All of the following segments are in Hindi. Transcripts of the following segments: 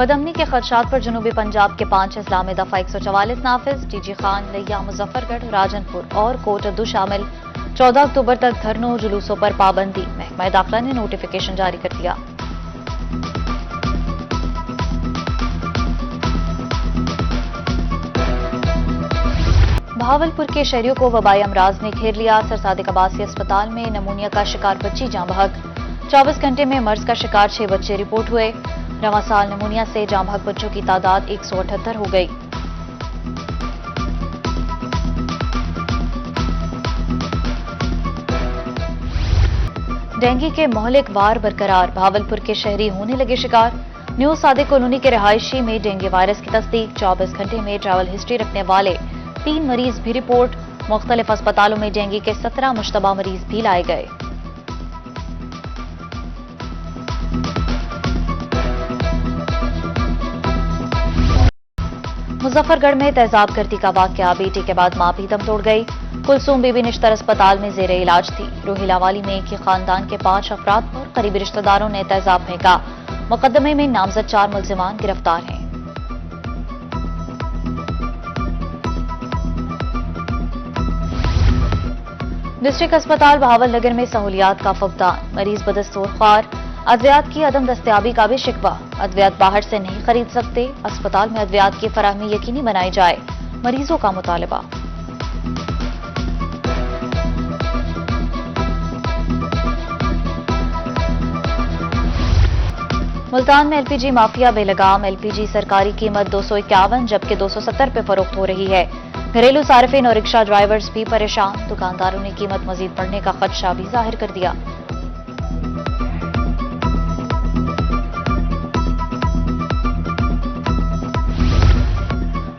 बदअमनी के खदशात पर जनूबी पंजाब के 5 अजला में दफा 144 नाफिज, टीजी खान, लिया, मुजफ्फरगढ़, राजनपुर और कोटद्दू शामिल 14 अक्टूबर तक धरनों जुलूसों पर पाबंदी। महकमा दाखिला ने नोटिफिकेशन जारी कर दिया। बहावलपुर के शहरियों को वबाई अमराज ने घेर लिया। सर सादिक अब्बासी अस्पताल में नमूनिया का शिकार बच्ची जाँ बहक। 24 घंटे में मर्ज का शिकार 6 बच्चे रिपोर्ट हुए। रवां साल नमूनिया से जाँ बहक बच्चों की तादाद 178 हो गई। डेंगू के मोहलिक वार बरकरार, बहावलपुर के शहरी होने लगे शिकार। न्यू सादिक कॉलोनी के रहायशी में डेंगू वायरस की तस्दीक। 24 घंटे में ट्रैवल हिस्ट्री रखने वाले 3 मरीज भी रिपोर्ट। मुख्तलिफ अस्पतालों में डेंगू के 17 मुश्तबा मरीज भी लाए गए। मुजफ्फरगढ़ में तेजाब गर्दी का वाकया, बेटी के बाद मां भी दम तोड़ गई। कुलसूम बीबी निश्तर अस्पताल में जेर इलाज थी। रोहिला वाली में एक ही खानदान के 5 अफराद पर करीबी रिश्तेदारों ने तेजाब फेंका। मुकदमे में नामजद 4 मुलजिमान गिरफ्तार हैं। डिस्ट्रिक्ट अस्पताल बहावलनगर में सहूलियात का फुकदान, मरीज बदस्तूर ख्वार। अद्वियात की अदम दस्तयाबी का भी शिकवा, अद्वियात बाहर से नहीं खरीद सकते। अस्पताल में अद्वियात की फराहमी यकीनी बनाई जाए, मरीजों का मुतालबा। मुल्तान में एलपीजी माफिया बेलगाम, एलपीजी सरकारी कीमत 251 जबकि 270 पे फरोख्त हो रही है। घरेलू सार्फिन और रिक्शा ड्राइवर्स भी परेशान। दुकानदारों ने कीमत मजीद बढ़ने का खदशा भी जाहिर कर दिया।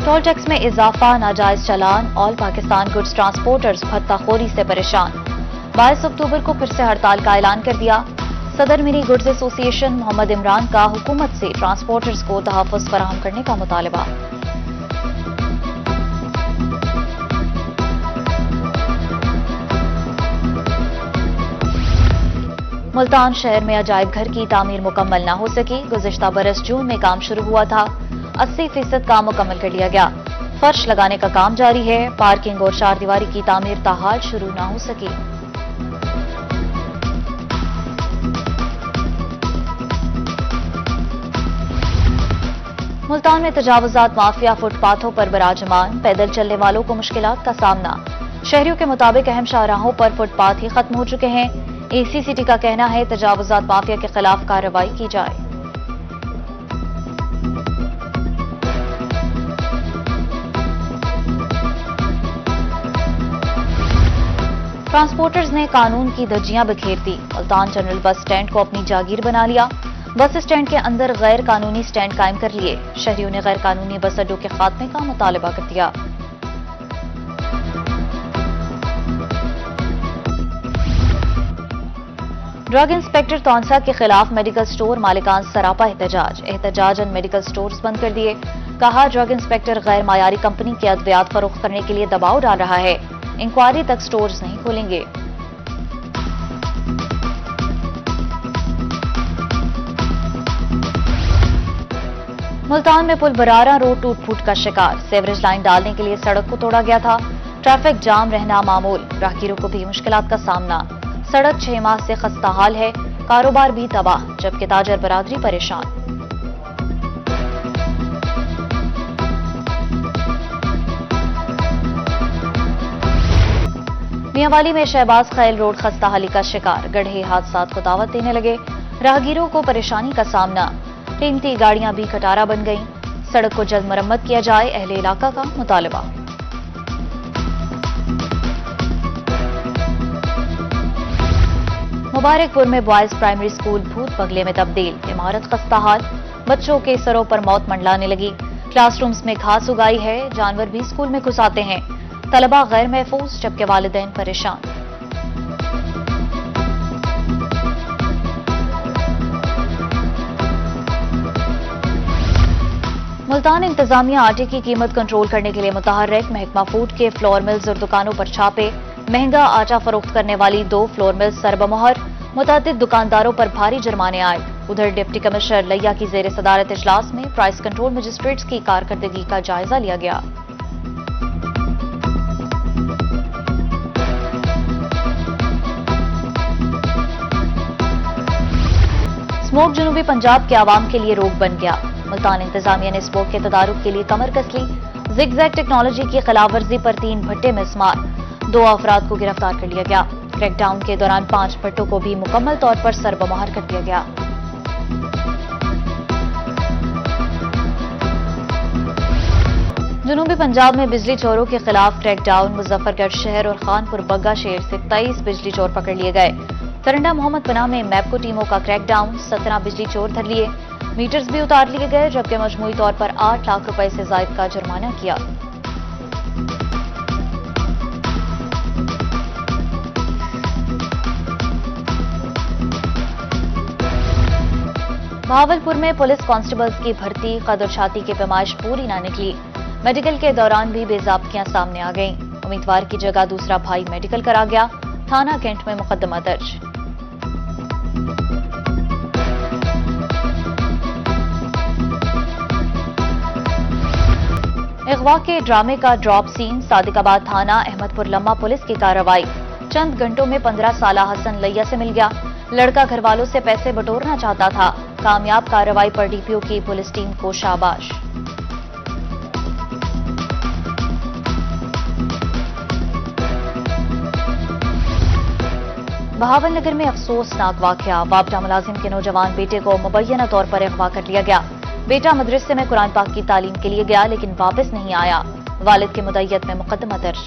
टोल टैक्स में इजाफा, नाजायज चालान। ऑल पाकिस्तान गुड्स ट्रांसपोर्टर्स भत्ताखोरी से परेशान। 22 अक्टूबर को फिर से हड़ताल का ऐलान कर दिया। सदर mini goods association Mohammad Imran का हुकूमत से ट्रांसपोर्टर्स को तहफ़्फ़ुज़ फराहम करने का मुतालबा। मुल्तान शहर में अजायब घर की तामीर मुकम्मल न हो सकी। गुज़िश्ता बरस जून में काम शुरू हुआ था, 80% काम मुकम्मल कर लिया गया। फर्श लगाने का काम जारी है। पार्किंग और 4 दीवारी की तामीर ताहाल शुरू न हो सकी। मुल्तान में तजावुजात माफिया फुटपाथों पर बराजमान, पैदल चलने वालों को मुश्किलात का सामना। शहरियों के मुताबिक अहम शाहराहों पर फुटपाथ ही खत्म हो चुके हैं। एसीसीटी का कहना है तजावुजात माफिया के खिलाफ कार्रवाई की जाए। ट्रांसपोर्टर्स ने कानून की धज्जियां बिखेर दी। मुल्तान जनरल बस स्टैंड को अपनी जागीर बना लिया। बस स्टैंड के अंदर गैर कानूनी स्टैंड कायम कर लिए। शहरियों ने गैर कानूनी बस अड्डों के खात्मे का मुतालबा कर दिया। ड्रग इंस्पेक्टर तौंसा के खिलाफ मेडिकल स्टोर मालिकान सरापा एहतजाजन मेडिकल स्टोर्स बंद कर दिए। कहा ड्रग इंस्पेक्टर गैर मायारी कंपनी के अद्वियात फरोख्त करने के लिए दबाव डाल रहा है। इंक्वायरी तक स्टोर्स नहीं खोलेंगे। मुल्तान में पुल बरारा रोड टूट फूट का शिकार। सेवरेज लाइन डालने के लिए सड़क को तोड़ा गया था। ट्रैफिक जाम रहना मामूल, राहगीरों को भी मुश्किलात का सामना। सड़क 6 माह से खस्ता हाल है। कारोबार भी तबाह, जबकि ताजर बरादरी परेशान। मियांवाली में शहबाज खैल रोड खस्ता हाली का शिकार। गढ़े हादसात को दावत देने लगे। राहगीरों को परेशानी का सामना। कीमती गाड़ियां भी खटारा बन गईं। सड़क को जल्द मरम्मत किया जाए, अहले इलाका का मुतालबा। मुबारकपुर में बॉयज प्राइमरी स्कूल भूत बंगले में तब्दील। इमारत खस्ताहाल, बच्चों के सरों पर मौत मंडलाने लगी। क्लासरूम्स में घास उगाई है। जानवर भी स्कूल में घुस आते हैं। तलबा गैर महफूज, जबकि वालिदैन परेशान। मुल्तान इंतजामिया आटे की कीमत कंट्रोल करने के लिए मुतहर्रिक। महकमा फूड के फ्लोर मिल्स और दुकानों पर छापे। महंगा आटा फरोख्त करने वाली 2 फ्लोर मिल्स सरबमोहर। मुतअद्दिद दुकानदारों पर भारी जुर्माने आए। उधर डिप्टी कमिश्नर लिया की जेर सदारत इजलास में प्राइस कंट्रोल मजिस्ट्रेट्स की कारकर्दगी का जायजा लिया गया। स्मोक जुनूबी पंजाब के आवाम के लिए रोक बन गया। मुल्तान इंतजामिया ने स्मोक के तदारुक के लिए कमर कस ली। जिगजैग टेक्नोलॉजी की खिलाफवर्जी पर 3 भट्टे मिस्मार, 2 अफराद को गिरफ्तार कर लिया गया। क्रैकडाउन के दौरान 5 भट्टों को भी मुकम्मल तौर पर सरबमहार कर दिया गया। जुनूबी पंजाब में बिजली चोरों के खिलाफ क्रैकडाउन। मुजफ्फरगढ़ शहर और खानपुर बग्गा शहर से 23 बिजली चोर पकड़ लिए गए। सरंडा मोहम्मद पनाह में मैपको टीमों का क्रैकडाउन, 17 बिजली चोर धर लिए। मीटर्स भी उतार लिए गए, जबकि मजमूई तौर पर 8 लाख रुपए से जायद का जुर्माना किया। बहावलपुर में पुलिस कांस्टेबल्स की भर्ती, कदरछाती की पैमाइश पूरी न निकली। मेडिकल के दौरान भी बेजाब्तियां सामने आ गईं। उम्मीदवार की जगह दूसरा भाई मेडिकल करा गया। थाना कैंट में मुकदमा दर्ज। अगवा के ड्रामे का ड्रॉप सीन, सादिकाबाद थाना अहमदपुर लम्मा पुलिस की कार्रवाई। चंद घंटों में 15 साला हसन लिया से मिल गया। लड़का घर वालों से पैसे बटोरना चाहता था। कामयाब कार्रवाई पर डीपीओ की पुलिस टीम को शाबाश। बहावलनगर में अफसोसनाक वाकया। वापडा मुलाजिम के नौजवान बेटे को मुबैना तौर पर अगवा कर लिया गया। बेटा मदरसे में कुरान पाक की तालीम के लिए गया, लेकिन वापस नहीं आया। वालिद के मुद्दत में मुकदमा दर्ज।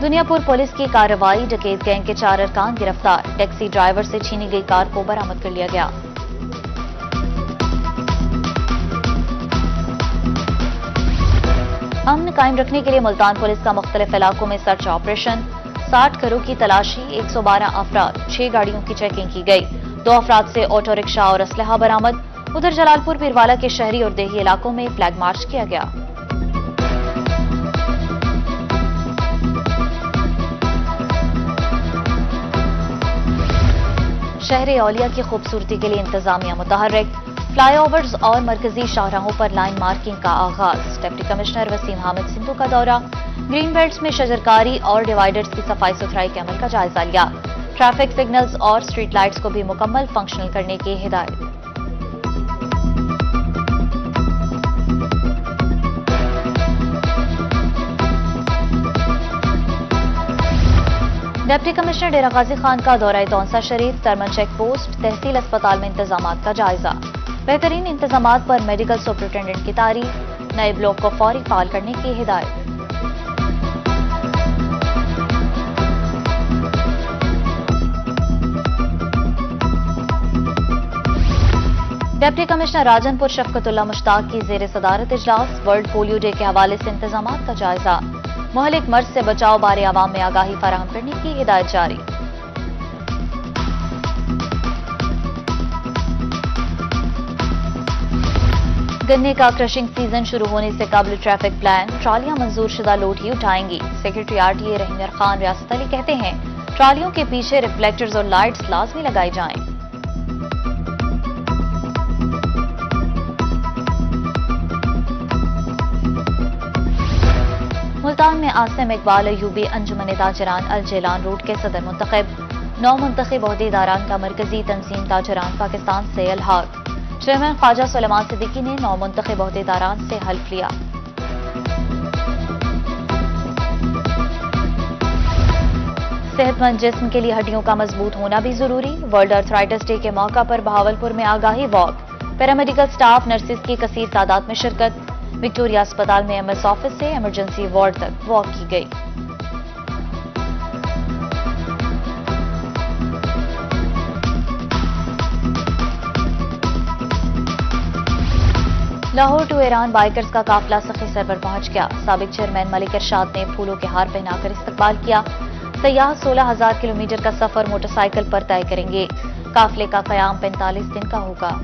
दुनियापुर पुलिस की कार्रवाई। डकैत गैंग के 4 अरकान गिरफ्तार। टैक्सी ड्राइवर से छीनी गई कार को बरामद कर लिया गया। अमन कायम रखने के लिए मुल्तान पुलिस का मुख्तलिफ इलाकों में सर्च ऑपरेशन। 60 घरों की तलाशी, 112 अफराद, 6 गाड़ियों की चेकिंग की गई। 2 अफराद से ऑटो रिक्शा और असलहा बरामद। उधर जलालपुर पीरवाला के शहरी और देही इलाकों में फ्लैग मार्च किया गया। शहर औलिया की खूबसूरती के लिए इंतजामिया मुतहर्रिक। फ्लाईओवर्स और मरकजी शाहराहों पर लाइन मार्किंग का आगाज। डिप्टी कमिश्नर वसीम हामिद सिंधु का दौरा। ग्रीन बेल्ट्स में शजरकारी और डिवाइडर्स की सफाई सुथराई के अमल का जायजा लिया। ट्रैफिक सिग्नल्स और स्ट्रीट लाइट्स को भी मुकम्मल फंक्शनल करने की हिदायत। डिप्टी कमिश्नर डेरा गाजी खान का दौरा दौंसा शरीफ। तरमन चेक पोस्ट, तहसील अस्पताल में इंतजामात का जायजा। बेहतरीन इंतजामात पर मेडिकल सुपरिटेंडेंट की तारीफ। नए ब्लॉक को फौरी फाल करने की हिदायत। डिप्टी कमिश्नर राजनपुर शफकतुल्ला मुश्ताक की जेर सदारत इजलास। वर्ल्ड पोलियो डे के हवाले से इंतजामात का जायजा। मुहलिक मर्ज से बचाव बारे आवाम में आगाही फराहम करने की हिदायत जारी। गन्ने का क्रशिंग सीजन शुरू होने से कबल ट्रैफिक प्लान। ट्रालियां मंजूर शुदा लोड ही उठाएंगी। सेक्रेटरी आरटीए रहीमर खान रियासत अली कहते हैं, ट्रालियों के पीछे रिफ्लेक्टर्स और लाइट्स लाजमी लगाई जाएं। मुल्तान में आसिम इकबाल अयूबी अंजुमन ताजरान अल जेलान रूट के सदर मुंतखब। 9 मुंतखब ओहदेदारान का मरकजी तंजीम ताजरान पाकिस्तान से अलहाक। चेयरमैन ख्वाजा सुलेमान सिद्दीकी ने 9 मुंतखब ओहदेदारान से हल्फ लिया। सेहतमंद जिस्म के लिए हड्डियों का मजबूत होना भी जरूरी। वर्ल्ड अर्थराइटिस डे के मौका पर बहावलपुर में आगाही वॉक। पैरामेडिकल स्टाफ, नर्सिस की कसीर तादाद में शिरकत। विक्टोरिया अस्पताल में एमएस ऑफिस से इमरजेंसी वार्ड तक वॉक की गई। लाहौर टू ईरान बाइकर्स का काफिला सखी सर पर पहुंच गया। साबिक चेयरमैन मलिक इरशाद ने फूलों के हार पहनाकर इस्तकबाल किया। सयाह 16,000 किलोमीटर का सफर मोटरसाइकिल पर तय करेंगे। काफिले का कयाम 45 दिन का होगा।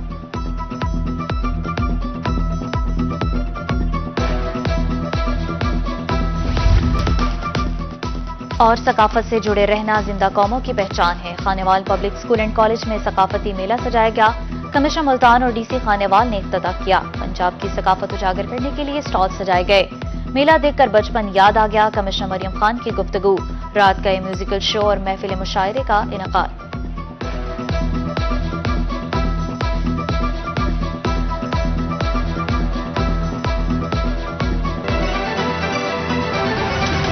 और सकाफत से जुड़े रहना जिंदा कौमों की पहचान है। Khanewal public school and college में सकाफती मेला सजाया गया। कमिश्नर मुल्तान और डीसी खानेवाल ने इफ्तिताह किया। पंजाब की सकाफत उजागर करने के लिए स्टॉल सजाए गए। मेला देखकर बचपन याद आ गया। कमिश्नर मरियम खान की गुफ्तगू, रात का म्यूजिकल शो और महफिल मुशायरे का इनेकाद।